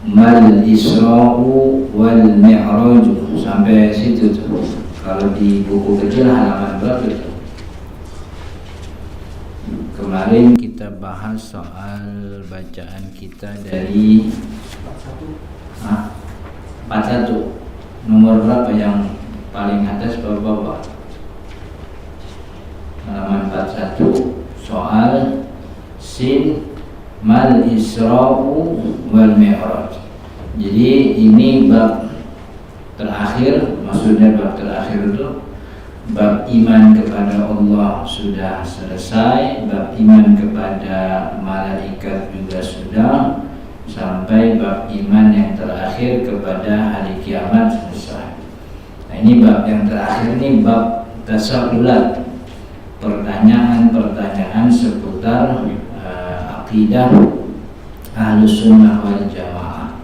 mal Isra'u wal Mi'raj, sampai situ tuh. Kalau di buku kecil halaman berapa itu? Kemarin kita bahas soal bacaan kita dari 41. Nomor berapa yang paling atas bapak-bapak? Halaman 41. Soal sin mal Isra'u wal Mi'raj. Jadi ini bab terakhir, maksudnya bab terakhir itu bab iman kepada Allah sudah selesai, bab iman kepada malaikat juga sudah, sampai bab iman yang terakhir kepada hari kiamat selesai. Nah, ini bab yang terakhir, ini bab tasawulat, pertanyaan-pertanyaan seputar akidah Ahlus Sunnah wal Jamaah.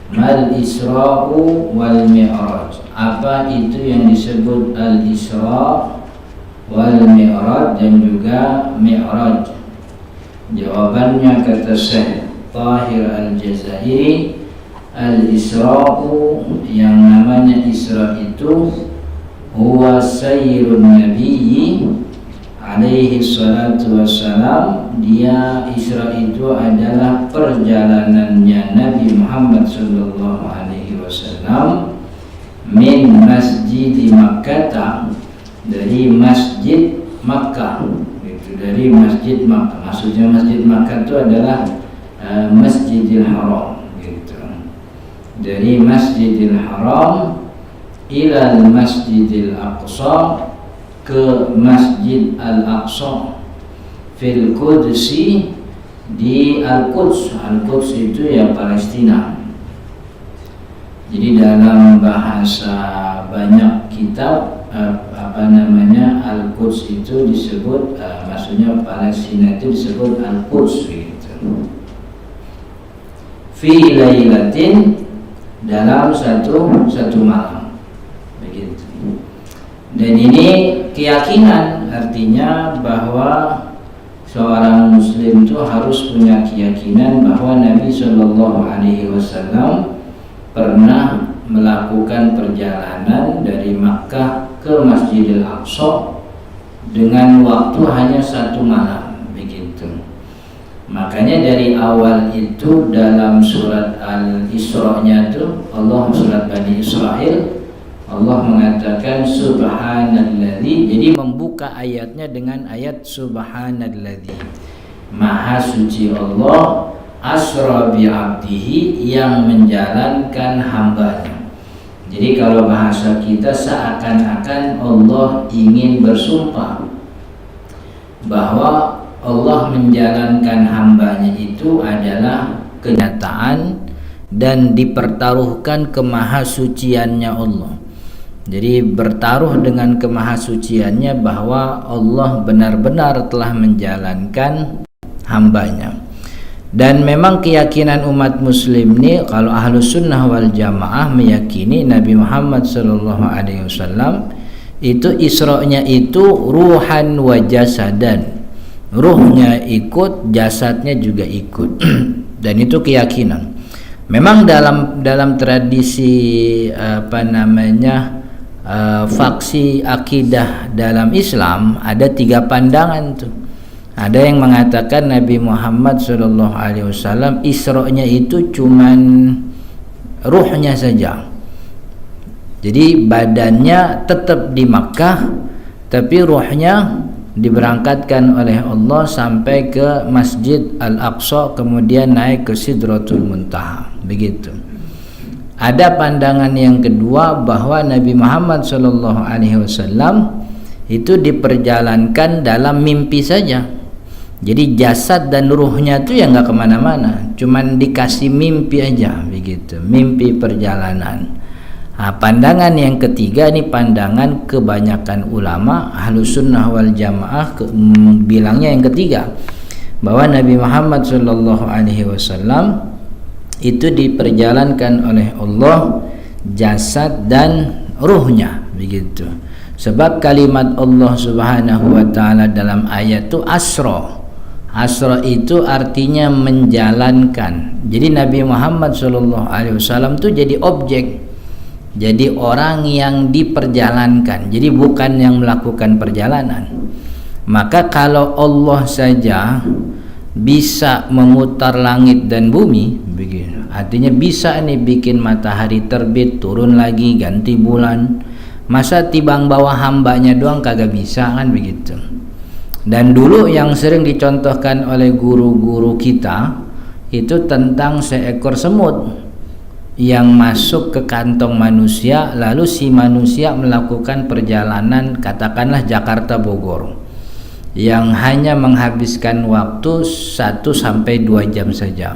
Mal Isra'u wal Mi'raj, apa itu yang disebut Al-Isra wal Mi'raj dan juga Mi'raj? Jawabannya kata Syekh Tahir Al-Jazairi, Al-Isra'u, yang namanya Isra itu huwa sayyirun nabiyyi alaihi salatu wassalam, dia Isra itu adalah perjalanannya Nabi Muhammad sallallahu alaihi wasallam min masjid Makkah, dari masjid Makkah, itu dari masjid Makkah. Maksudnya masjid Makkah itu adalah Masjidil Haram gitu. Dari Masjidil Haram ila Masjidil Aqsa, ke Masjid Al-Aqsa fil Qudsi, di Al-Quds. Al-Quds itu ya Palestina. Jadi dalam bahasa banyak kitab Al-Quds itu disebut maksudnya Palestina itu disebut Al-Quds gitu. Fi lailatin, dalam satu malam begitu. Dan ini keyakinan, artinya bahwa seorang muslim itu harus punya keyakinan bahwa Nabi Shallallahu Alaihi Wasallam pernah melakukan perjalanan dari Makkah ke Masjidil Aqsa dengan waktu hanya satu malam begitu. Makanya dari awal itu dalam surat Al-Isra-nya itu Allah, surat Bani Israil, Allah mengatakan subhanalladzi, jadi membuka ayatnya dengan ayat subhanalladzi, maha suci Allah, asra bi abdihi, yang menjalankan hambanya. Jadi kalau bahasa kita seakan-akan Allah ingin bersumpah bahwa Allah menjalankan hambanya itu adalah kenyataan dan dipertaruhkan kemahasuciannya Allah. Jadi bertaruh dengan kemahasuciannya bahwa Allah benar-benar telah menjalankan hambanya. Dan memang keyakinan umat muslim ini, kalau Ahlus Sunnah wal Jamaah meyakini Nabi Muhammad SAW itu Isra-nya itu ruhan wa jasadan, ruhnya ikut, jasadnya juga ikut. Dan itu keyakinan. Memang dalam tradisi faksi akidah dalam Islam ada 3 pandangan tuh. Ada yang mengatakan Nabi Muhammad SAW Isra-nya itu cuman ruhnya saja. Jadi badannya tetap di Makkah, tapi ruhnya diberangkatkan oleh Allah sampai ke Masjid Al-Aqsa, kemudian naik ke Sidratul Muntaha begitu. Ada pandangan yang kedua bahwa Nabi Muhammad SAW itu diperjalankan dalam mimpi saja. Jadi jasad dan ruhnya itu ya nggak kemana-mana, cuman dikasih mimpi aja begitu, mimpi perjalanan. Nah, pandangan yang ketiga ini pandangan kebanyakan ulama Ahlus Sunnah wal Jamaah bilangnya yang ketiga, bahwa Nabi Muhammad SAW itu diperjalankan oleh Allah jasad dan ruhnya begitu. Sebab kalimat Allah Subhanahu wa taala dalam ayat itu asra. Asra itu artinya menjalankan. Jadi Nabi Muhammad SAW itu jadi objek, jadi orang yang diperjalankan, jadi bukan yang melakukan perjalanan. Maka kalau Allah saja bisa memutar langit dan bumi, begini, artinya bisa nih bikin matahari terbit, turun lagi, ganti bulan. Masa tibang bawah hambanya doang kagak bisa, kan begitu. Dan dulu yang sering dicontohkan oleh guru-guru kita itu tentang seekor semut yang masuk ke kantong manusia, lalu si manusia melakukan perjalanan katakanlah Jakarta Bogor yang hanya menghabiskan waktu 1-2 jam saja.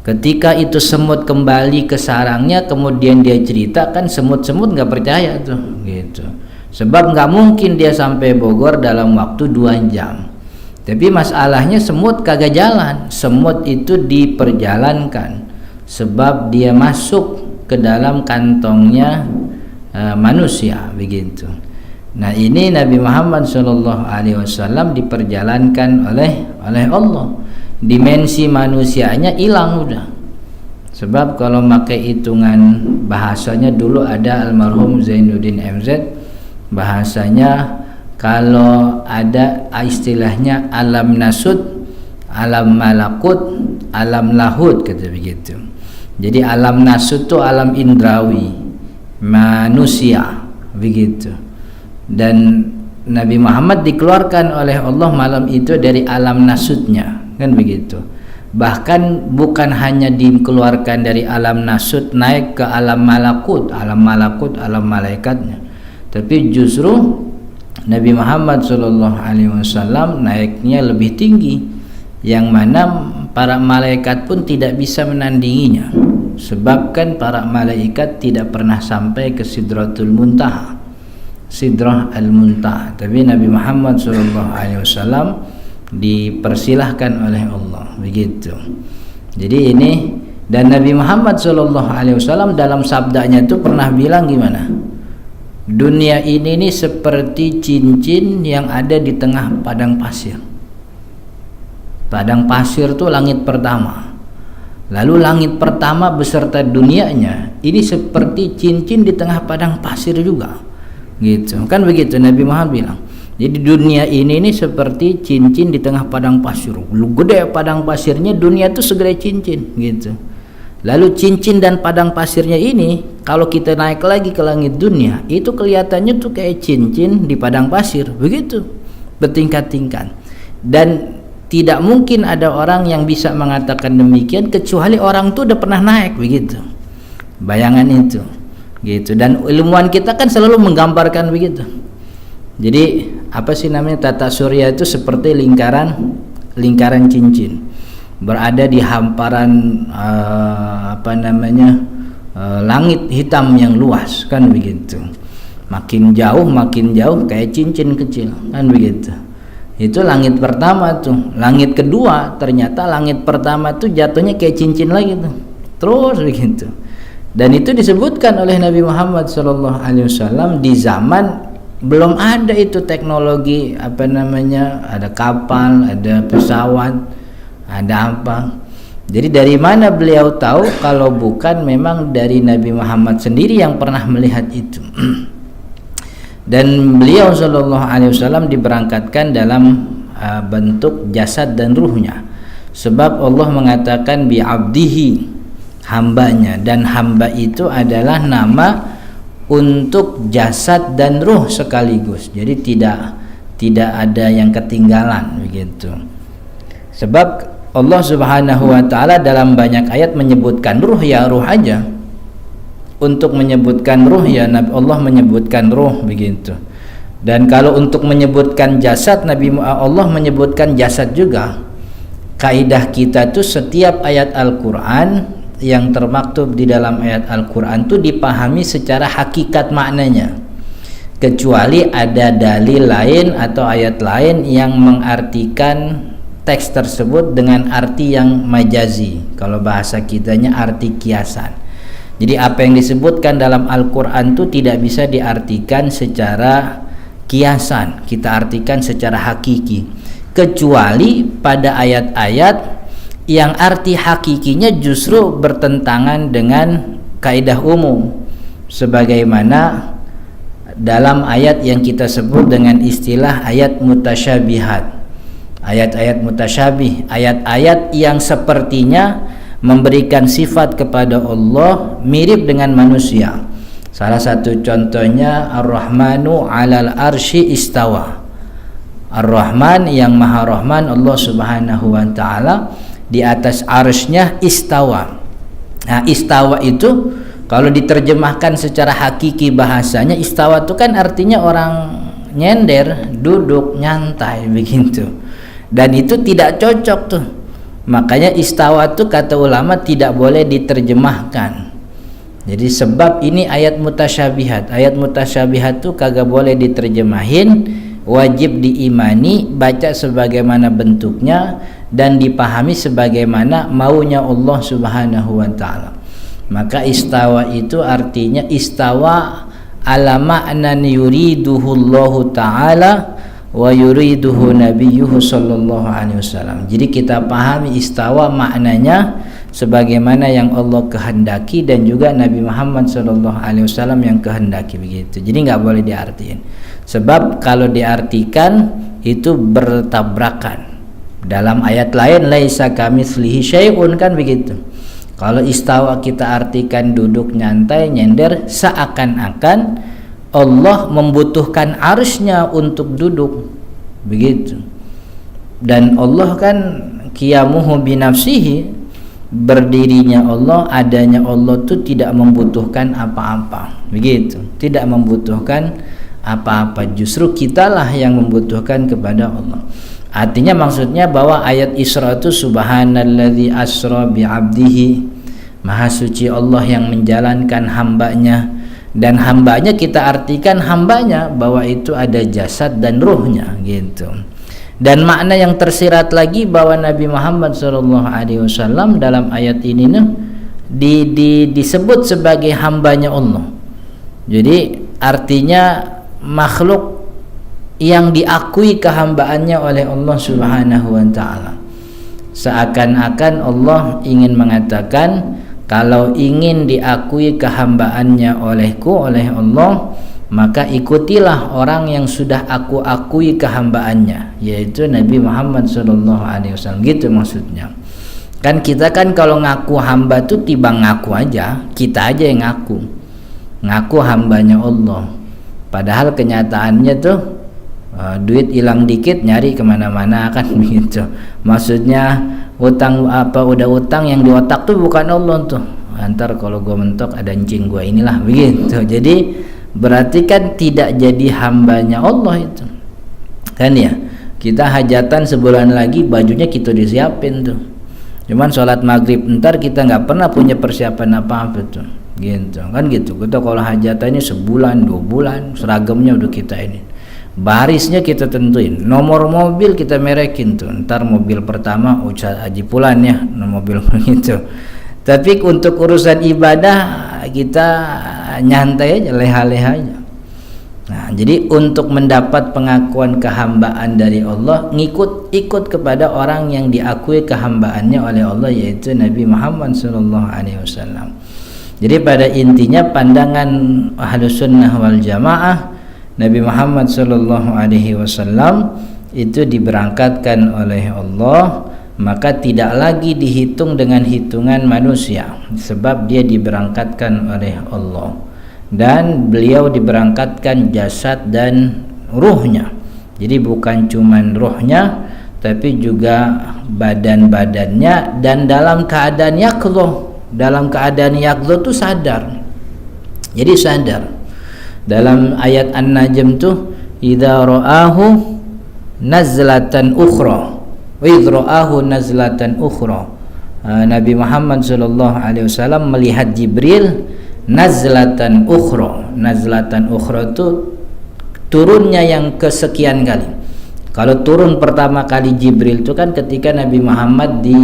Ketika itu semut kembali ke sarangnya, kemudian dia ceritakan, semut-semut nggak percaya tuh, gitu. Sebab nggak mungkin dia sampai Bogor dalam waktu 2 jam. Tapi masalahnya semut kagak jalan, semut itu diperjalankan, sebab dia masuk ke dalam kantongnya manusia, begitu. Nah ini Nabi Muhammad SAW diperjalankan oleh Allah. Dimensi manusianya hilang udah. Sebab kalau pakai hitungan bahasanya dulu ada almarhum Zainuddin MZ, bahasanya kalau ada istilahnya alam nasut, alam malakut, alam lahut, kata begitu. Jadi alam nasut itu alam indrawi manusia, begitu. Dan Nabi Muhammad dikeluarkan oleh Allah malam itu dari alam nasutnya, kan begitu. Bahkan bukan hanya dikeluarkan dari alam nasut naik ke alam malakut, alam malaikatnya, tapi justru Nabi Muhammad SAW naiknya lebih tinggi, yang mana para malaikat pun tidak bisa menandinginya, sebab kan para malaikat tidak pernah sampai ke Sidratul Muntaha, Sidrah al-Muntaha. Tapi Nabi Muhammad SAW dipersilahkan oleh Allah, begitu. Jadi ini, dan Nabi Muhammad SAW dalam sabdanya itu pernah bilang gimana? Dunia ini nih seperti cincin yang ada di tengah padang pasir. Padang pasir itu langit pertama. Lalu langit pertama beserta dunianya ini seperti cincin di tengah padang pasir juga, gitu. Kan begitu Nabi Muhammad bilang. Jadi dunia ini seperti cincin di tengah padang pasir. Lu gede padang pasirnya, dunia itu segede cincin, gitu. Lalu cincin dan padang pasirnya ini kalau kita naik lagi ke langit dunia, itu kelihatannya tuh kayak cincin di padang pasir, begitu, bertingkat-tingkat. Dan tidak mungkin ada orang yang bisa mengatakan demikian kecuali orang tuh udah pernah naik, begitu. Bayangan itu, gitu. Dan ilmuwan kita kan selalu menggambarkan begitu. Jadi apa sih namanya, tata surya itu seperti lingkaran cincin berada di hamparan langit hitam yang luas, kan begitu. Makin jauh kayak cincin kecil, kan begitu. Itu langit pertama tuh. Langit kedua, ternyata langit pertama tuh jatuhnya kayak cincin lagi tuh, terus begitu. Dan itu disebutkan oleh Nabi Muhammad SAW di zaman belum ada itu teknologi ada kapal, ada pesawat, ada apa. Jadi dari mana beliau tahu kalau bukan memang dari Nabi Muhammad sendiri yang pernah melihat itu. Dan beliau SAW diberangkatkan dalam bentuk jasad dan ruhnya, sebab Allah mengatakan bi abdihi, hambanya, dan hamba itu adalah nama untuk jasad dan ruh sekaligus. Jadi tidak ada yang ketinggalan, begitu. Sebab Allah Subhanahu wa taala dalam banyak ayat menyebutkan ruh, ya ruh aja. Untuk menyebutkan ruh, ya Allah menyebutkan ruh, begitu. Dan kalau untuk menyebutkan jasad, Allah menyebutkan jasad juga. Kaidah kita tuh setiap ayat Al-Qur'an yang termaktub di dalam ayat Al-Quran itu dipahami secara hakikat maknanya, kecuali ada dalil lain atau ayat lain yang mengartikan teks tersebut dengan arti yang majazi, kalau bahasa kitanya arti kiasan. Jadi apa yang disebutkan dalam Al-Quran itu tidak bisa diartikan secara kiasan, kita artikan secara hakiki. kecuali pada ayat-ayat yang arti hakikinya justru bertentangan dengan kaidah umum, sebagaimana dalam ayat yang kita sebut dengan istilah ayat mutasyabihat. Ayat-ayat mutasyabih, ayat-ayat yang sepertinya memberikan sifat kepada Allah mirip dengan manusia. Salah satu contohnya Ar-Rahmanu 'alal arsy istawa. Ar-Rahman yang Maha Rahman, Allah Subhanahu wa taala di atas arsy-Nya istawa. Nah, istawa itu kalau diterjemahkan secara hakiki bahasanya, istawa itu kan artinya orang nyender, duduk, nyantai begitu. Dan itu tidak cocok tuh. Makanya istawa itu kata ulama tidak boleh diterjemahkan. Jadi sebab ini ayat mutasyabihat. Ayat mutasyabihat tuh kagak boleh diterjemahin, wajib diimani, baca sebagaimana bentuknya dan dipahami sebagaimana maunya Allah Subhanahu wa taala. Maka istawa itu artinya istawa ala ma'nan yuriduhu Allah taala wa yuriduhu nabiyyuhu sallallahu alaihi wasallam. Jadi kita pahami istawa maknanya sebagaimana yang Allah kehendaki dan juga Nabi Muhammad sallallahu alaihi wasallam yang kehendaki begitu. Jadi nggak boleh diartiin. Sebab kalau diartikan itu bertabrakan. Dalam ayat lain laisa kamitslihi syai'un kan begitu. Kalau istawa kita artikan duduk nyantai nyender, seakan-akan Allah membutuhkan arsy-Nya untuk duduk begitu. Dan Allah kan qiyamuhu binafsihi, berdirinya Allah, adanya Allah itu tidak membutuhkan apa-apa begitu, tidak membutuhkan apa-apa, justru kitalah yang membutuhkan kepada Allah. Artinya maksudnya bahwa ayat Isra itu subhanalladzi asra bi'abdihi, maha suci Allah yang menjalankan hambanya. Dan hambanya kita artikan hambanya bahwa itu ada jasad dan ruhnya gitu. Dan makna yang tersirat lagi bahwa Nabi Muhammad SAW dalam ayat ini disebut sebagai hambanya Allah. Jadi artinya makhluk yang diakui kehambaannya oleh Allah Subhanahu wa taala. Seakan-akan Allah ingin mengatakan, kalau ingin diakui kehambaannya olehku, oleh Allah, maka ikutilah orang yang sudah aku akui kehambaannya, yaitu Nabi Muhammad SAW. Gitu maksudnya. Kan kita kan kalau ngaku hamba tuh tiba ngaku aja, kita aja yang ngaku hambanya Allah. Padahal kenyataannya tuh duit hilang dikit nyari kemana-mana kan begitu. Maksudnya utang apa udah utang yang di otak tuh bukan Allah tuh. Antar kalau gue mentok ada encing gue inilah begitu. Jadi berarti kan tidak jadi hambanya Allah itu. Kan ya. Kita hajatan sebulan lagi bajunya kita disiapin tuh. Cuman sholat maghrib ntar kita nggak pernah punya persiapan apa-apa tuh. Gitu kan gitu. Kita kalau hajatan ini sebulan 2 bulan seragamnya udah kita ini. Barisnya kita tentuin, nomor mobil kita merekin tuh. Ntar mobil pertama Ustaz Haji Pulan ya, mobil begitu. Tapi untuk urusan ibadah kita nyantai aja, leha-leha aja. Nah, jadi untuk mendapat pengakuan kehambaan dari Allah, ikut kepada orang yang diakui kehambaannya oleh Allah, yaitu Nabi Muhammad SAW. Jadi pada intinya pandangan Ahlus Sunnah wal Jamaah, Nabi Muhammad SAW itu diberangkatkan oleh Allah, maka tidak lagi dihitung dengan hitungan manusia, sebab dia diberangkatkan oleh Allah. Dan beliau diberangkatkan jasad dan ruhnya. Jadi bukan cuman ruhnya, tapi juga badan-badannya, dan dalam keadaan yaqdhah. Dalam keadaan yaqdhah itu sadar. Jadi sadar. Dalam ayat An-Najm tuh idza ra'ahu nazlatan ukhra wa idza ra'ahu nazlatan ukhra. Nabi Muhammad SAW melihat Jibril nazlatan ukhra. Nazlatan ukhra itu turunnya yang kesekian kali. Kalau turun pertama kali Jibril itu kan ketika Nabi Muhammad di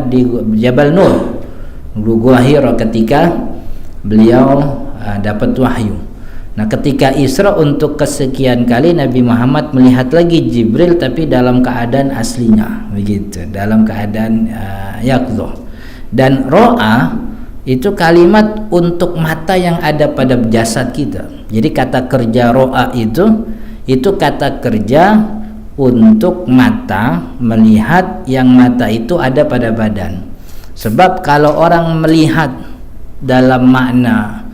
di Jabal Nur, Gua Hira, ketika beliau dapat wahyu. Nah, ketika Isra untuk kesekian kali Nabi Muhammad melihat lagi Jibril, tapi dalam keadaan aslinya, begitu, dalam keadaan yaqdhah. Dan ro'a itu kalimat untuk mata yang ada pada jasad kita. Jadi kata kerja ro'a itu kata kerja untuk mata melihat yang mata itu ada pada badan. Sebab kalau orang melihat dalam makna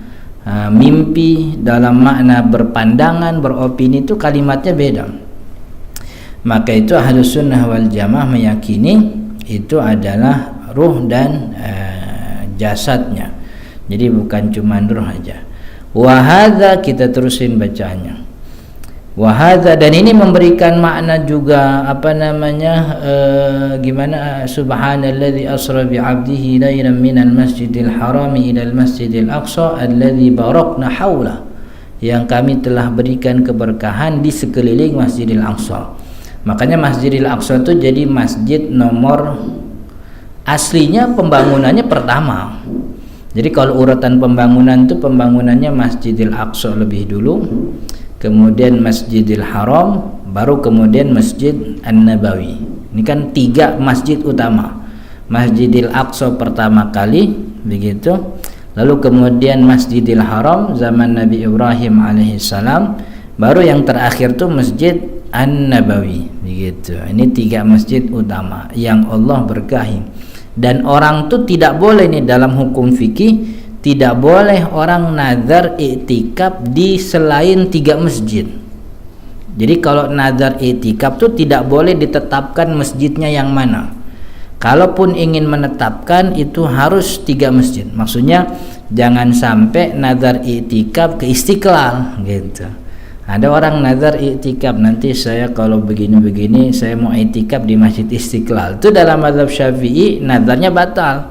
mimpi, dalam makna berpandangan, beropini, itu kalimatnya beda. Maka itu Ahlus Sunnah wal Jamaah meyakini itu adalah ruh dan jasadnya. Jadi bukan cuma ruh aja. Wahada, kita terusin bacaannya. Wahada, dan ini memberikan makna juga gimana, subhanalladzi asra bi 'abdihi lailan minal masjidil harami ilal masjidil aqsa alladzi barakna haula, yang kami telah berikan keberkahan di sekeliling Masjidil Aqsa. Makanya Masjidil Aqsa itu jadi masjid nomor aslinya pembangunannya pertama. Jadi kalau urutan pembangunan itu pembangunannya Masjidil Aqsa lebih dulu, kemudian Masjidil Haram, baru kemudian Masjid An-Nabawi. Ini kan 3 masjid utama. Masjidil Aqsa pertama kali, begitu. Lalu kemudian Masjidil Haram zaman Nabi Ibrahim alaihissalam, baru yang terakhir tuh Masjid An-Nabawi, begitu. Ini 3 masjid utama yang Allah berkahi. Dan orang tuh tidak boleh nih dalam hukum fikih, tidak boleh orang nazar i'tikaf di selain 3 masjid. Jadi kalau nazar i'tikaf tuh tidak boleh ditetapkan masjidnya yang mana. Kalaupun ingin menetapkan itu harus 3 masjid. Maksudnya jangan sampai nazar i'tikaf ke Istiqlal gitu. Ada orang nazar i'tikaf, nanti saya kalau begini-begini saya mau i'tikaf di Masjid Istiqlal. Itu dalam mazhab Syafi'i nazarnya batal.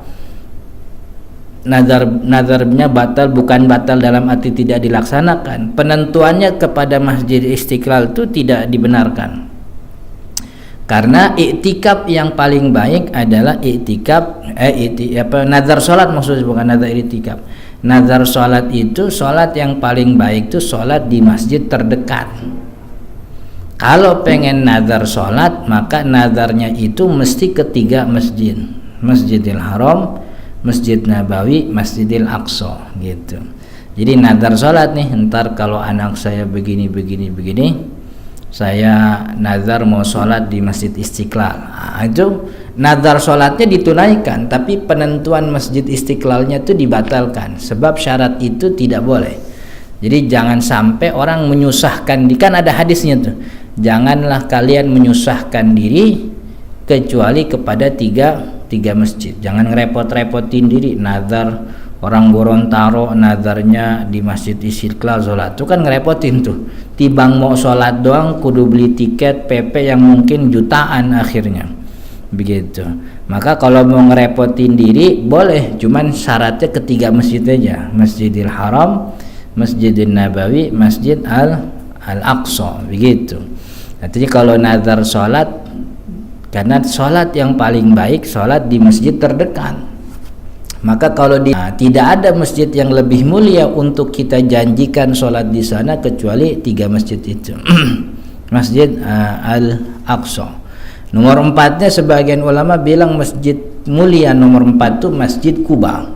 Nazarnya batal, bukan batal dalam arti tidak dilaksanakan. Penentuannya kepada Masjid Istiqlal itu tidak dibenarkan. Karena i'tikaf yang paling baik adalah i'tikaf nazar salat, maksudnya bukan nazar i'tikaf. Nazar salat itu salat yang paling baik itu salat di masjid terdekat. Kalau pengen nazar salat, maka nazarnya itu mesti ke 3 masjid. Masjidil Haram, Masjid Nabawi, Masjidil Aqsa gitu. Jadi nazar salat nih, ntar kalau anak saya begini, saya nazar mau sholat di Masjid Istiqlal. Nah, itu nazar sholatnya ditunaikan, tapi penentuan Masjid Istiqlalnya itu dibatalkan, sebab syarat itu tidak boleh. Jadi jangan sampai orang menyusahkan, kan ada hadisnya tuh, janganlah kalian menyusahkan diri kecuali kepada tiga masjid. Jangan ngerepot-repotin diri nazar. Orang Gorontalo nazarnya di Masjid Istiqlal sholat, itu kan ngerepotin tuh. Tibang mau sholat doang kudu beli tiket PP yang mungkin jutaan akhirnya, begitu. Maka kalau mau ngerepotin diri boleh, cuman syaratnya ke 3 masjid aja, Masjidil Haram, Masjidil Nabawi, Masjid Al-Aqsa, begitu. Artinya kalau nazar sholat, karena sholat yang paling baik sholat di masjid terdekat. Maka kalau tidak ada masjid yang lebih mulia untuk kita janjikan sholat di sana kecuali 3 masjid itu. Masjid Al-Aqsa. Nomor 4-nya sebagian ulama bilang masjid mulia nomor 4 itu Masjid Quba.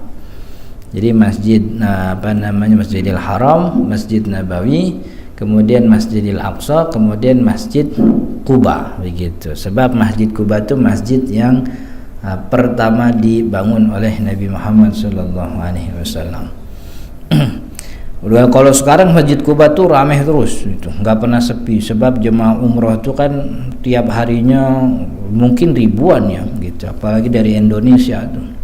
Jadi masjid Masjidil Haram, Masjid Nabawi, kemudian Masjidil Aqsa, kemudian Masjid Quba, begitu. Sebab Masjid Quba itu masjid yang pertama dibangun oleh Nabi Muhammad sallallahu alaihi wasallam. Kalau sekarang Masjid Quba tuh ramai terus, itu nggak pernah sepi, sebab jemaah umroh itu kan tiap harinya mungkin ribuan ya, gitu. Apalagi dari Indonesia tuh.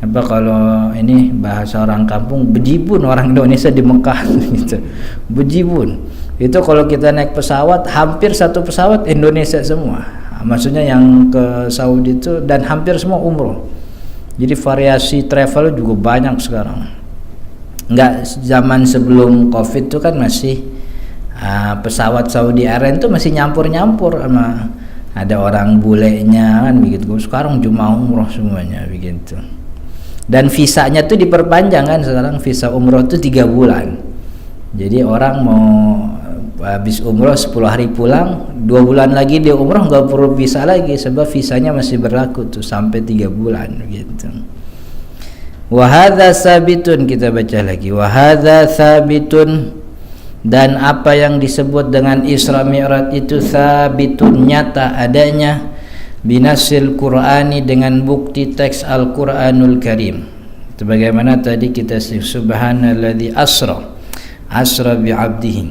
Kalau ini bahasa orang kampung, bejibun orang Indonesia di Mekah gitu. Bejibun. Itu kalau kita naik pesawat, hampir satu pesawat Indonesia semua. Maksudnya yang ke Saudi itu, dan hampir semua umroh. Jadi variasi travel juga banyak sekarang. Enggak zaman sebelum Covid itu kan masih pesawat Saudi Airlines itu masih nyampur-nyampur sama ada orang bulenya kan begitu. Sekarang cuma umroh semuanya begitu. Dan visanya tuh diperpanjang kan, sekarang visa umroh tuh 3 bulan. Jadi orang mau habis umroh 10 hari pulang, 2 bulan lagi dia umroh nggak perlu visa lagi sebab visanya masih berlaku tuh sampai 3 bulan gitu. Wa hadza sabitun, kita baca lagi, wa hadza sabitun, dan apa yang disebut dengan Isra Mi'raj itu sabitun, nyata adanya, binasil Qur'ani, dengan bukti teks Al-Qur'anul Karim. Sebagaimana tadi kita subhanalladzi asra bi'abdihi.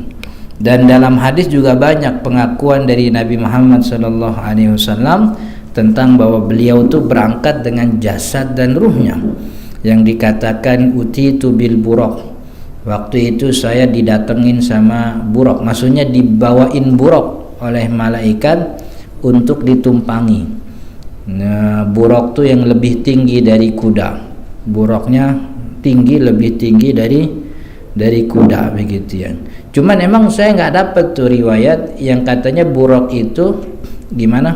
Dan dalam hadis juga banyak pengakuan dari Nabi Muhammad sallallahu alaihi wasallam tentang bahwa beliau itu berangkat dengan jasad dan ruhnya, yang dikatakan utitu bil buraq. Waktu itu saya didatengin sama buraq, maksudnya dibawain buraq oleh malaikat untuk ditumpangi. Nah, buraq itu yang lebih tinggi dari kuda. Buraqnya tinggi, lebih tinggi dari kuda begitu ya. Cuman emang saya nggak dapat tuh riwayat yang katanya buraq itu gimana?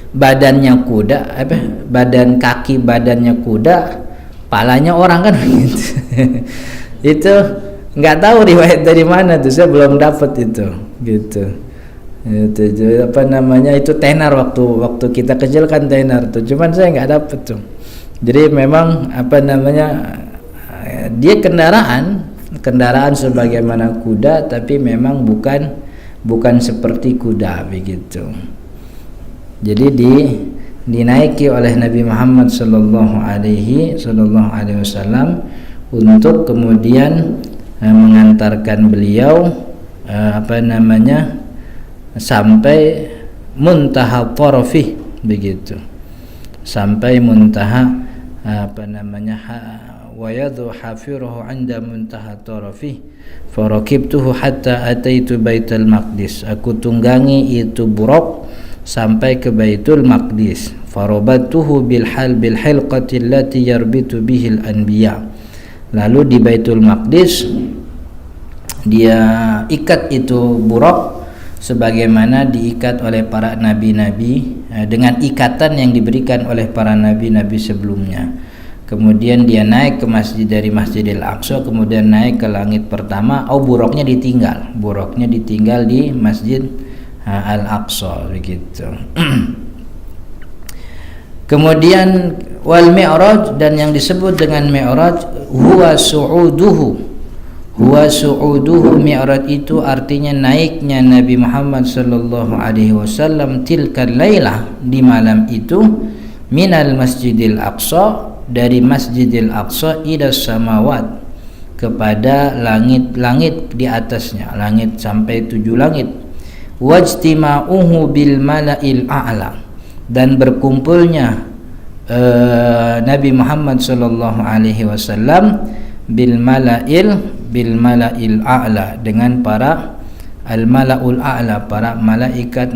Badannya kuda, badan kaki badannya kuda, palanya orang kan gitu. Itu nggak tahu riwayat dari mana tuh, saya belum dapat itu gitu. Itu apa namanya, itu tenar, waktu kita kecil kan tenar tuh, cuman saya nggak dapat tuh. Jadi memang apa namanya, dia kendaraan sebagaimana kuda, tapi memang bukan seperti kuda begitu. Jadi dinaiki oleh Nabi Muhammad sallallahu alaihi wasallam untuk kemudian mengantarkan beliau sampai muntaha tarafih begitu, sampai muntaha wa yadhu hafiruhu 'inda muntaha tarafih farakibtuhu hatta ataitu Baitul Maqdis. Aku tunggangi itu buraq sampai ke Baitul Maqdis. Farabatuhu bil hilqati allati yarbitu bihil anbiya. Lalu di Baitul Maqdis dia ikat itu buraq sebagaimana diikat oleh para nabi-nabi, dengan ikatan yang diberikan oleh para nabi-nabi sebelumnya. Kemudian dia naik ke masjid dari Masjidil Aqsa, kemudian naik ke langit pertama. Buraqnya ditinggal di Masjid Al-Aqsa begitu. Kemudian wal mi'raj, dan yang disebut dengan mi'raj huwa su'uduhu, mi'raj itu artinya naiknya Nabi Muhammad sallallahu alaihi wasallam tilkal lailah, di malam itu, minal Masjidil Aqsa, dari Masjidil Aqsa, ila samawat, kepada langit-langit di atasnya, langit sampai 7 langit. Wajtima'uhu bil mala'il a'la, dan berkumpulnya Nabi Muhammad sallallahu alaihi wasallam bil mala'il a'la, dengan para al-mala'ul a'la, para malaikat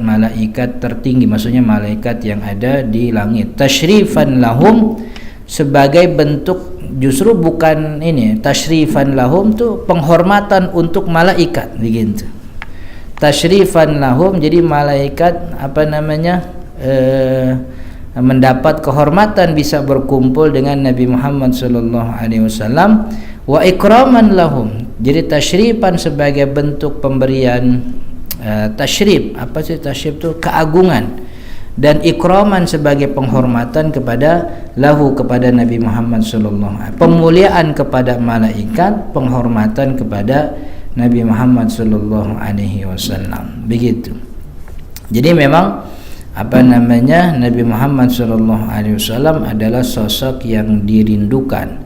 tertinggi, maksudnya malaikat yang ada di langit. Tashrifan lahum, sebagai bentuk, justru bukan ini, tashrifan lahum tuh penghormatan untuk malaikat begitu. Tashrifan lahum, jadi malaikat mendapat kehormatan bisa berkumpul dengan Nabi Muhammad sallallahu alaihi wasallam. Wa ikraman lahum, jadi tashrifan sebagai bentuk pemberian tashrif, apa sih tashrif itu? Keagungan, dan ikraman sebagai penghormatan kepada Nabi Muhammad sallallahu alaihi wasallam, pemuliaan kepada malaikat, penghormatan kepada Nabi Muhammad sallallahu alaihi wasallam begitu. Jadi memang Nabi Muhammad sallallahu alaihi wasallam adalah sosok yang dirindukan,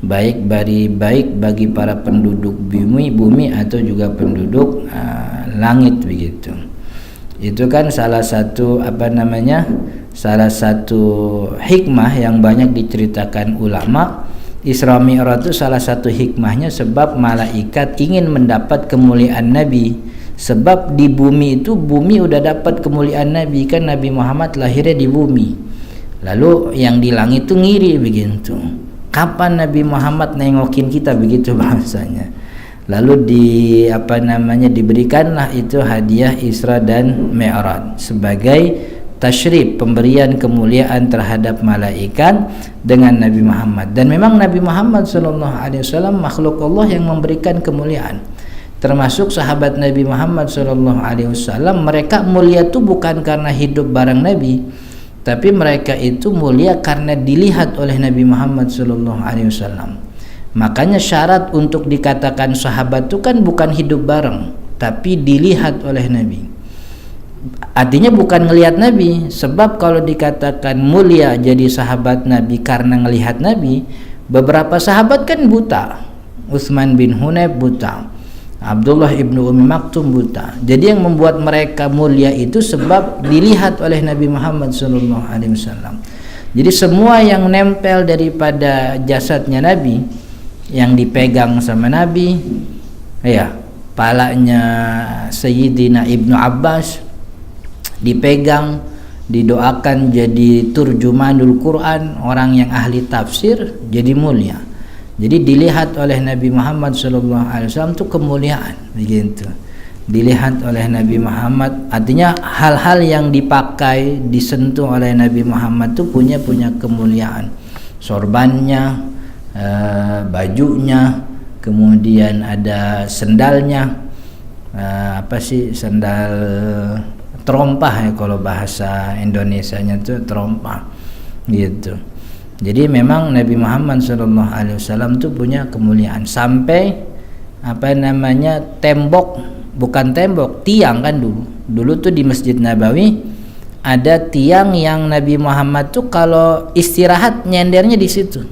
baik bagi para penduduk bumi atau juga penduduk langit begitu. Itu kan salah satu hikmah yang banyak diceritakan ulama. Isra Mi'raj itu salah satu hikmahnya sebab malaikat ingin mendapat kemuliaan Nabi. Sebab di bumi itu, bumi udah dapat kemuliaan Nabi, kan Nabi Muhammad lahirnya di bumi. Lalu yang di langit itu ngiri begitu. Kapan Nabi Muhammad nengokin kita, begitu bahasanya. Lalu diberikanlah itu hadiah Isra dan Mi'raj sebagai tasyrif, pemberian kemuliaan terhadap malaikat dengan Nabi Muhammad. Dan memang Nabi Muhammad SAW makhluk Allah yang memberikan kemuliaan. Termasuk sahabat Nabi Muhammad SAW, mereka mulia itu bukan karena hidup bareng Nabi, tapi mereka itu mulia karena dilihat oleh Nabi Muhammad SAW. Makanya syarat untuk dikatakan sahabat itu kan bukan hidup bareng, tapi dilihat oleh Nabi. Artinya bukan ngelihat Nabi, sebab kalau dikatakan mulia jadi sahabat Nabi karena ngelihat Nabi, beberapa sahabat kan buta. Utsman bin Hunayf buta, Abdullah ibnu Ummi Maktum buta. Jadi yang membuat mereka mulia itu sebab dilihat oleh Nabi Muhammad SAW. Jadi semua yang nempel daripada jasadnya Nabi, yang dipegang sama Nabi, ya, palanya Sayyidina Ibnu Abbas dipegang, didoakan jadi turjumanul Quran, orang yang ahli tafsir, jadi mulia. Jadi dilihat oleh Nabi Muhammad SAW itu kemuliaan, begitu. Dilihat oleh Nabi Muhammad, artinya hal-hal yang dipakai, disentuh oleh Nabi Muhammad itu punya kemuliaan. Sorbannya, bajunya, kemudian ada sendalnya, sendal terompah ya kalau bahasa Indonesianya itu terompah, gitu. Jadi memang Nabi Muhammad SAW itu punya kemuliaan sampai tembok, bukan tembok, tiang kan dulu tuh di Masjid Nabawi ada tiang yang Nabi Muhammad tuh kalau istirahat nyendernya di situ.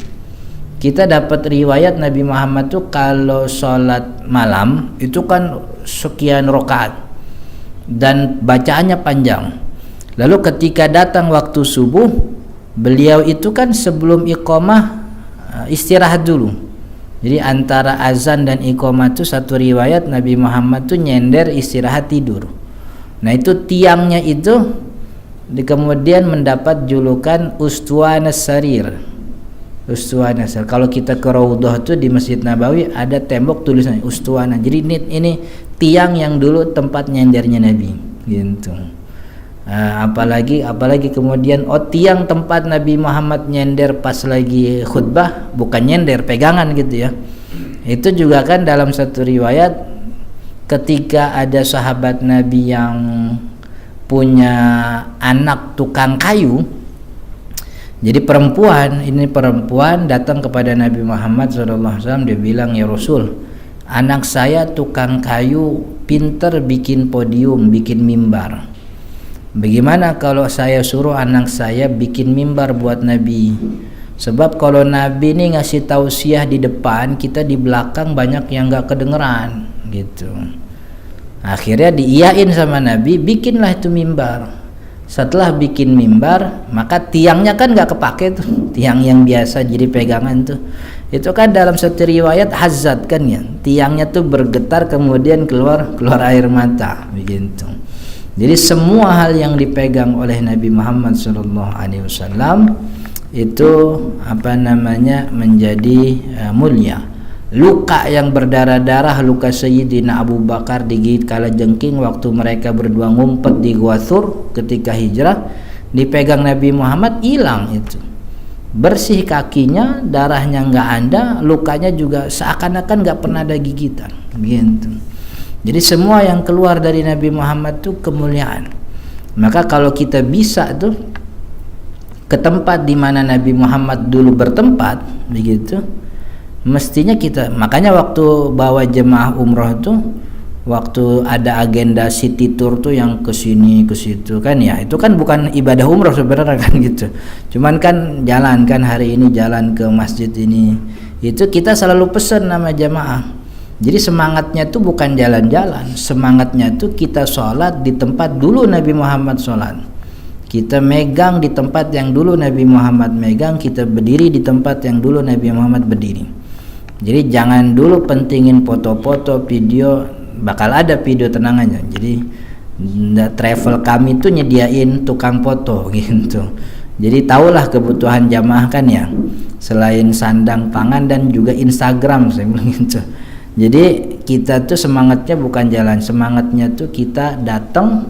Kita dapat riwayat Nabi Muhammad tuh kalau sholat malam itu kan sekian rakaat dan bacaannya panjang. Lalu ketika datang waktu subuh, beliau itu kan sebelum iqamah istirahat dulu. Jadi antara azan dan iqamah itu satu riwayat Nabi Muhammad tuh nyender istirahat tidur. Nah itu tiangnya itu kemudian mendapat julukan Ustuwanas Sarir. Ustuwana. Kalau kita ke Raudhah tuh di Masjid Nabawi ada tembok tulisannya Ustuwana. Jadi ini tiang yang dulu tempat nyendernya Nabi, gitu. Apalagi kemudian tiang tempat Nabi Muhammad nyender pas lagi khutbah, bukan nyender, pegangan gitu ya. Itu juga kan dalam satu riwayat ketika ada sahabat Nabi yang punya anak tukang kayu. Jadi perempuan datang kepada Nabi Muhammad SAW, dia bilang, ya Rasul, anak saya tukang kayu, pinter bikin podium, bikin mimbar. Bagaimana kalau saya suruh anak saya bikin mimbar buat Nabi? Sebab kalau Nabi ini ngasih tausiah di depan, kita di belakang banyak yang gak kedengeran, gitu. Akhirnya diiyain sama Nabi, bikinlah itu mimbar. Setelah bikin mimbar, maka tiangnya kan nggak kepake tuh, tiang yang biasa jadi pegangan tuh. Itu kan dalam satu riwayat hazat kan ya, tiangnya tuh bergetar kemudian keluar air mata, begitu. Jadi semua hal yang dipegang oleh Nabi Muhammad SAW itu menjadi mulia. Luka yang berdarah-darah, luka Sayyidina Abu Bakar digigit kalajengking waktu mereka berdua ngumpet di Gua Thur ketika hijrah, dipegang Nabi Muhammad, hilang itu, bersih kakinya, darahnya nggak ada, lukanya juga seakan-akan nggak pernah ada gigitan, begitu. Jadi semua yang keluar dari Nabi Muhammad itu kemuliaan. Maka kalau kita bisa tuh ke tempat di mana Nabi Muhammad dulu bertempat, begitu, mestinya kita, makanya waktu bawa jemaah umroh tuh, waktu ada agenda city tour tuh yang ke sini ke situ kan ya, itu kan bukan ibadah umroh sebenarnya kan gitu. Cuman kan jalan kan, hari ini jalan ke masjid ini. Itu kita selalu pesan nama jemaah. Jadi semangatnya tuh bukan jalan-jalan, semangatnya tuh kita sholat di tempat dulu Nabi Muhammad sholat. Kita megang di tempat yang dulu Nabi Muhammad megang, kita berdiri di tempat yang dulu Nabi Muhammad berdiri. Jadi jangan dulu pentingin foto-foto, video, bakal ada video tenangannya. Jadi travel kami tuh nyediain tukang foto gitu. Jadi tahulah kebutuhan jamaah kan ya, selain sandang pangan dan juga Instagram, saya bilang gitu. Jadi kita tuh semangatnya bukan jalan, semangatnya tuh kita datang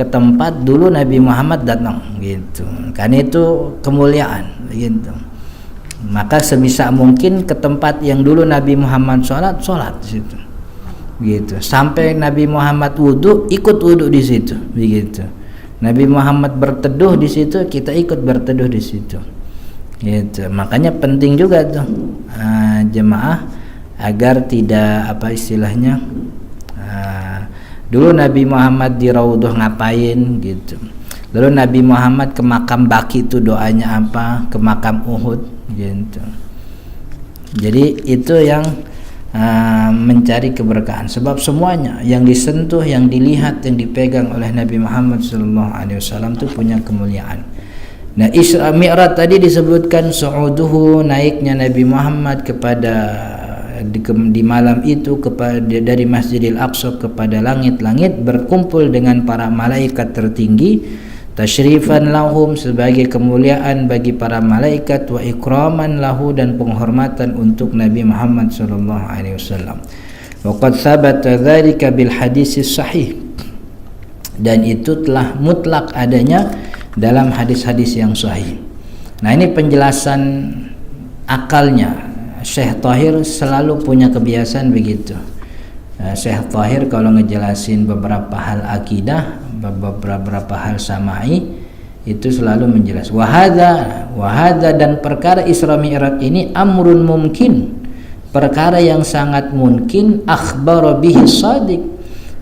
ke tempat dulu Nabi Muhammad datang gitu. Kan itu kemuliaan gitu. Maka sebisa mungkin ke tempat yang dulu Nabi Muhammad sholat di situ. Gitu. Sampai Nabi Muhammad wudu, ikut wudu di situ, begitu. Nabi Muhammad berteduh di situ, kita ikut berteduh di situ. Gitu. Makanya penting juga tuh jemaah agar tidak apa istilahnya. Dulu Nabi Muhammad di Raudhah ngapain gitu. Lalu Nabi Muhammad ke makam Baqi itu doanya apa? Ke makam Uhud gitu. Jadi itu yang mencari keberkahan, sebab semuanya yang disentuh, yang dilihat, yang dipegang oleh Nabi Muhammad SAW itu punya kemuliaan. Nah, Isra Mi'raj tadi disebutkan su'uduhu, naiknya Nabi Muhammad kepada di malam itu kepada dari Masjidil Aqsa kepada langit-langit, berkumpul dengan para malaikat tertinggi, tasyrifan lahum, sebagai kemuliaan bagi para malaikat, wa ikraman lahu, dan penghormatan untuk Nabi Muhammad sallallahu alaihi wasallam. Wa qad thabata dzalika bil hadis sahih, dan itu telah mutlak adanya dalam hadis-hadis yang sahih. Nah, ini penjelasan akalnya. Syekh Tahir selalu punya kebiasaan begitu. Syekh Tahir kalau ngejelasin beberapa hal akidah, beberapa hal samai, itu selalu menjelaskan wahada, dan perkara Isra Mi'raj ini amrun mungkin, perkara yang sangat mungkin, akhbara bihi shadiq,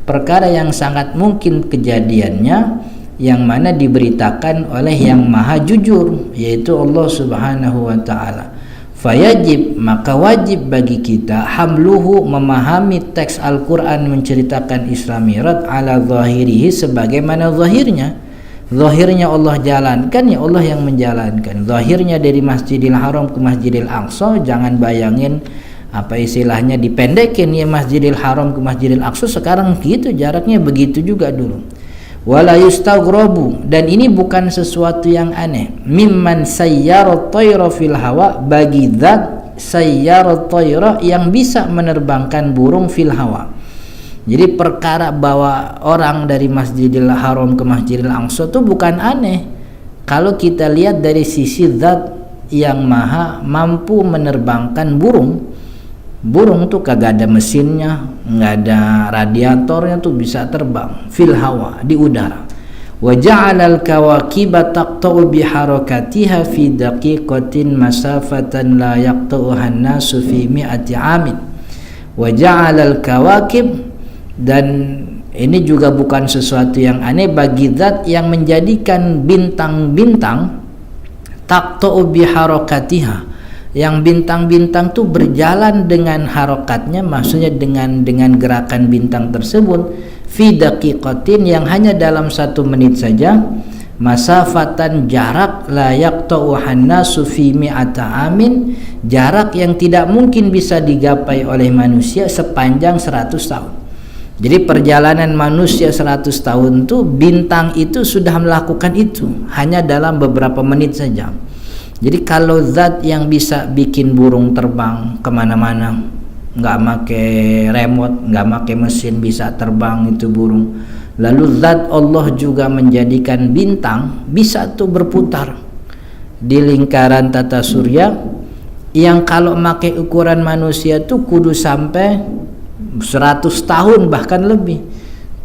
perkara yang sangat mungkin kejadiannya, yang mana diberitakan oleh yang maha jujur, yaitu Allah Subhanahu wa ta'ala. Fayajib, maka wajib bagi kita hamluhu, memahami teks Al-Quran menceritakan Isra Mi'raj ala zahirihi, sebagaimana zahirnya. Zahirnya Allah jalankan, ya Allah yang menjalankan. Zahirnya dari Masjidil Haram ke Masjidil Aqsa, jangan bayangin apa istilahnya dipendekin ya Masjidil Haram ke Masjidil Aqsa sekarang gitu, jaraknya begitu juga dulu. Wala yustaghrabu, dan ini bukan sesuatu yang aneh, mimman sayyara tayra fil hawa, bagi zat sayyara tayra yang bisa menerbangkan burung fil hawa. Jadi perkara bawa orang dari Masjidil Haram ke Masjidil Aqsa itu bukan aneh kalau kita lihat dari sisi zat yang maha mampu menerbangkan burung. Burung tuh kagak ada mesinnya, nggak ada radiatornya, tuh bisa terbang fil hawa, di udara. Wa ja'alal kawakiba taqta'u biharakatiha fi daqiqatin masafatan la yaqta'uha an-nasu fi mi'ati 'amin. Wa ja'alal kawakib, dan ini juga bukan sesuatu yang aneh bagi zat yang menjadikan bintang-bintang taqta'u biharakatiha, yang bintang-bintang tuh berjalan dengan harokatnya, maksudnya dengan gerakan bintang tersebut, fi daqiqatin, yang hanya dalam 1 menit saja, masafatan, jarak, la yaqta'uhan nasu fi mi'ata amin, jarak yang tidak mungkin bisa digapai oleh manusia sepanjang 100 tahun. Jadi perjalanan manusia 100 tahun tuh bintang itu sudah melakukan itu hanya dalam beberapa menit saja. Jadi kalau zat yang bisa bikin burung terbang kemana-mana, nggak make remote, nggak make mesin, bisa terbang itu burung. Lalu zat Allah juga menjadikan bintang bisa tuh berputar di lingkaran tata surya, yang kalau make ukuran manusia tuh kudu sampai 100 tahun bahkan lebih.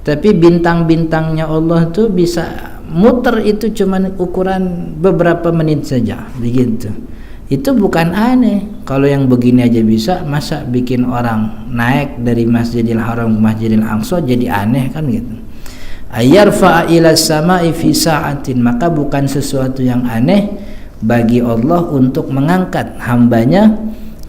Tapi bintang-bintangnya Allah tuh bisa muter itu cuman ukuran beberapa menit saja begitu. Itu bukan aneh. Kalau yang begini aja bisa, masa bikin orang naik dari Masjidil Haram ke Masjidil Aqsa jadi aneh kan gitu. Ayarfa'a ila sama'i fi sa'atin, maka bukan sesuatu yang aneh bagi Allah untuk mengangkat hambanya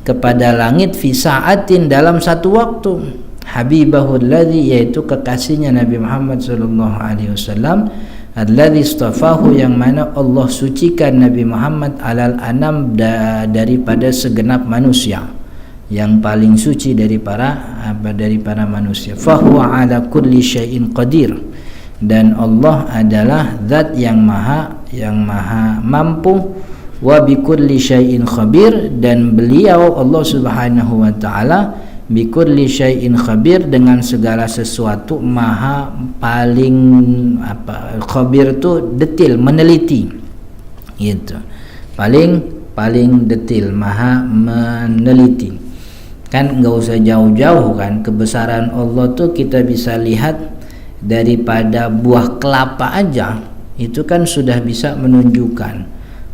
kepada langit fi sa'atin, dalam 1 waktu. Habibahul ladzi, yaitu kekasihnya Nabi Muhammad sallallahu alaihi wasallam, alladzi istafahu, yang mana Allah sucikan Nabi Muhammad alal anam, daripada segenap manusia, yang paling suci dari para manusia. Fahuwa ala kulli syai'in qadir, dan Allah adalah zat yang maha mampu, wa bi kulli syai'in khabir, dan beliau Allah Subhanahu wa taala bikulli syai'in khabir, dengan segala sesuatu maha paling khabir tu detil, meneliti gitu, paling detil, maha meneliti. Kan enggak usah jauh-jauh kan, kebesaran Allah tuh kita bisa lihat daripada buah kelapa aja, itu kan sudah bisa menunjukkan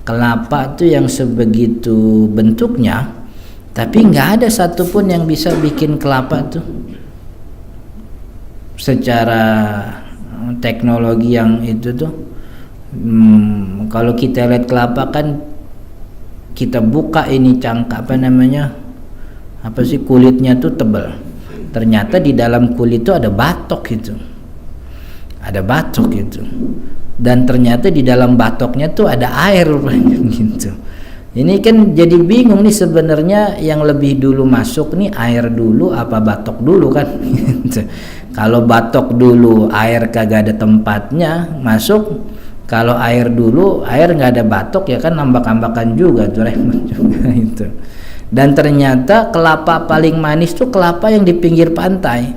kelapa tuh yang sebegitu bentuknya, tapi nggak ada satupun yang bisa bikin kelapa tuh secara teknologi yang itu tuh. Kalau kita lihat kelapa kan, kita buka ini cangkak kulitnya tuh tebal, ternyata di dalam kulit itu ada batok gitu, dan ternyata di dalam batoknya tuh ada air gitu. Ini kan jadi bingung nih sebenarnya, yang lebih dulu masuk nih air dulu apa batok dulu kan gitu. Kalau batok dulu air kagak ada tempatnya masuk, kalau air dulu air nggak ada batok ya kan ambak-ambakan juga tuh repot juga itu. Dan ternyata kelapa paling manis tuh kelapa yang di pinggir pantai,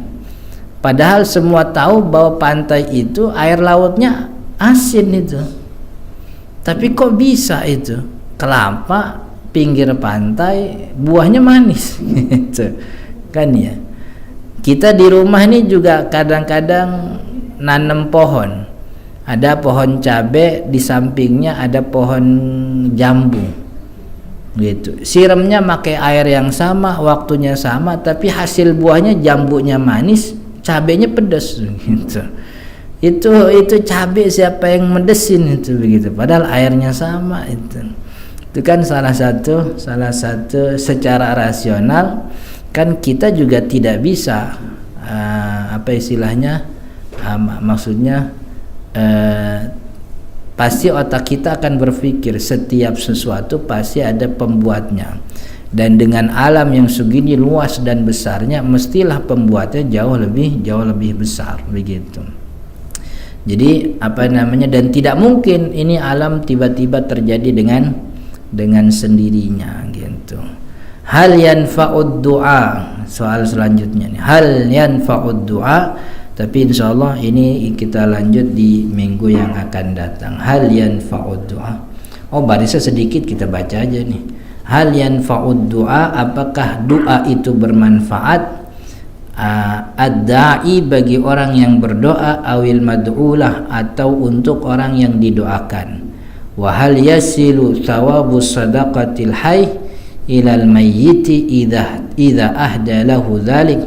padahal semua tahu bahwa pantai itu air lautnya asin itu, tapi kok bisa itu kelapa pinggir pantai buahnya manis gitu kan ya. Kita di rumah ini juga kadang-kadang nanam pohon, ada pohon cabe, di sampingnya ada pohon jambu gitu, siramnya pakai air yang sama, waktunya sama, tapi hasil buahnya jambunya manis, cabenya pedas gitu. Itu cabai siapa yang medesin itu begitu, padahal airnya sama itu kan salah satu secara rasional kan kita juga tidak bisa maksudnya pasti otak kita akan berpikir setiap sesuatu pasti ada pembuatnya, dan dengan alam yang segini luas dan besarnya mestilah pembuatnya jauh lebih besar begitu. Jadi dan tidak mungkin ini alam tiba-tiba terjadi dengan sendirinya gitu. Hal yanfa'ud du'a, soal selanjutnya nih, hal yanfa'ud du'a, tapi insyaallah ini kita lanjut di minggu yang akan datang. Hal yanfa'ud du'a, barisnya sedikit kita baca aja nih. Hal yanfa'ud du'a, apakah doa itu bermanfaat? Ad-da'i, bagi orang yang berdoa, awil mad'ulah, atau untuk orang yang didoakan. Wa hal yasilu thawabus sadaqatil hayy ilal mayyiti idza ahda lahu dzalik,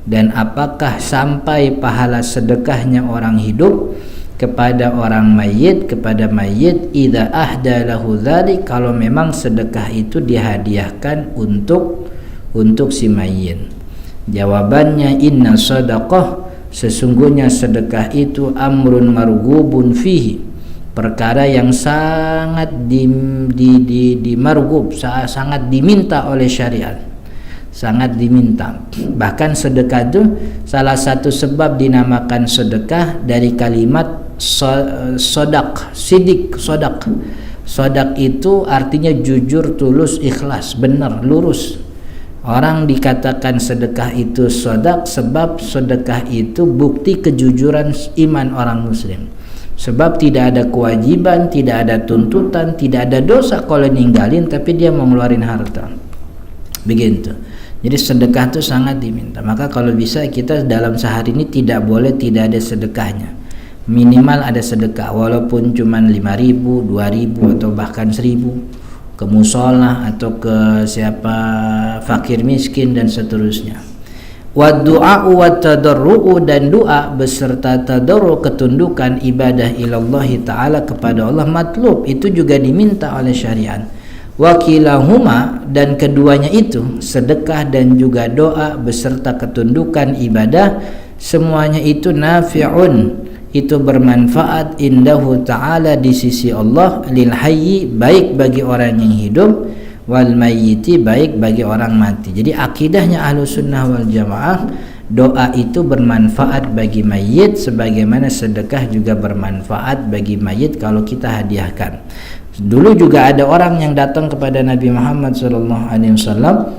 dan apakah sampai pahala sedekahnya orang hidup kepada orang mayit, kepada mayit, idza ahda lahu dzalik, kalau memang sedekah itu dihadiahkan untuk si mayit. Jawabannya, inna sadaqah, sesungguhnya sedekah itu amrun marghubun fihi, perkara yang sangat dimarghub, sangat diminta oleh syariat, sangat diminta. Bahkan sedekah itu salah satu sebab dinamakan sedekah dari kalimat sodak, sidik, sodak. Sodak itu artinya jujur, tulus, ikhlas, benar, lurus. Orang dikatakan sedekah itu sodak sebab sedekah itu bukti kejujuran iman orang muslim. Sebab tidak ada kewajiban, tidak ada tuntutan, tidak ada dosa kalau ninggalin, tapi dia mau ngeluarin harta. Begitu. Jadi sedekah itu sangat diminta. Maka kalau bisa kita dalam sehari ini tidak boleh tidak ada sedekahnya. Minimal ada sedekah, walaupun cuma 5.000, 2.000 atau bahkan 1.000. Ke musola atau ke siapa fakir miskin dan seterusnya. Wa du'a'u wa tadarru'u, dan doa beserta tadarru', ketundukan ibadah ilallah ta'ala kepada Allah, matlub, itu juga diminta oleh syariat. Wa kilahuma, dan keduanya itu, sedekah dan juga doa beserta ketundukan ibadah, semuanya itu nafi'un, itu bermanfaat indahu ta'ala, di sisi Allah, lil hayyi, baik bagi orang yang hidup, wal mayyiti, baik bagi orang mati. Jadi akidahnya Ahlus Sunnah wal Jamaah, doa itu bermanfaat bagi mayit sebagaimana sedekah juga bermanfaat bagi mayit kalau kita hadiahkan. Dulu juga ada orang yang datang kepada Nabi Muhammad SAW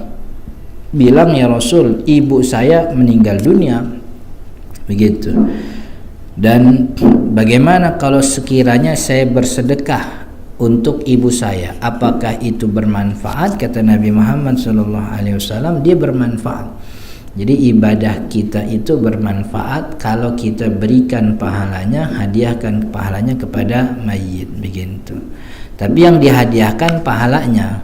bilang, ya Rasul, ibu saya meninggal dunia, begitu. Dan bagaimana kalau sekiranya saya bersedekah untuk ibu saya, apakah itu bermanfaat? Kata Nabi Muhammad SAW, dia bermanfaat. Jadi ibadah kita itu bermanfaat kalau kita berikan pahalanya, hadiahkan pahalanya kepada mayit, begitu. Tapi yang dihadiahkan pahalanya,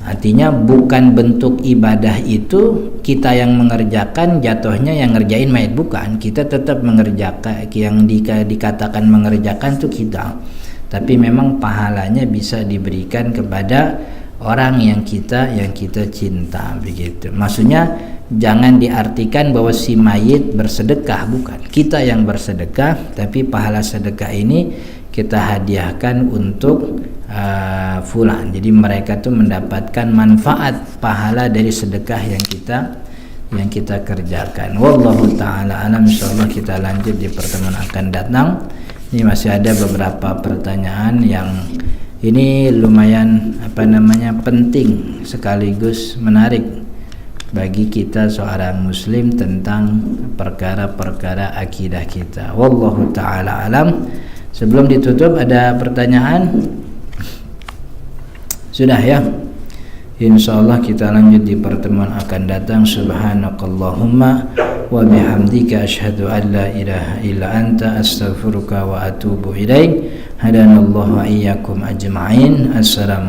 artinya bukan bentuk ibadah itu kita yang mengerjakan, jatuhnya yang ngerjain mayit, bukan. Kita tetap mengerjakan, yang dikatakan mengerjakan itu kita, tapi memang pahalanya bisa diberikan kepada orang yang kita cinta, begitu. Maksudnya jangan diartikan bahwa si mayit bersedekah, bukan. Kita yang bersedekah, tapi pahala sedekah ini kita hadiahkan untuk fulan. Jadi mereka tuh mendapatkan manfaat pahala dari sedekah yang kita kerjakan. Wallahu taala alam. Insyaallah kita lanjut di pertemuan akan datang. Ini masih ada beberapa pertanyaan yang ini lumayan penting sekaligus menarik bagi kita seorang muslim tentang perkara-perkara akidah kita. Wallahu taala alam. Sebelum ditutup ada pertanyaan? Sudah ya? Insyaallah kita lanjut di pertemuan akan datang. Subhanakallahumma wa bihamdika asyhadu an la ilaha illa anta astaghfiruka wa atubu ilaik. Hadanallahu wa iyyakum ajma'in. Assalamualaikum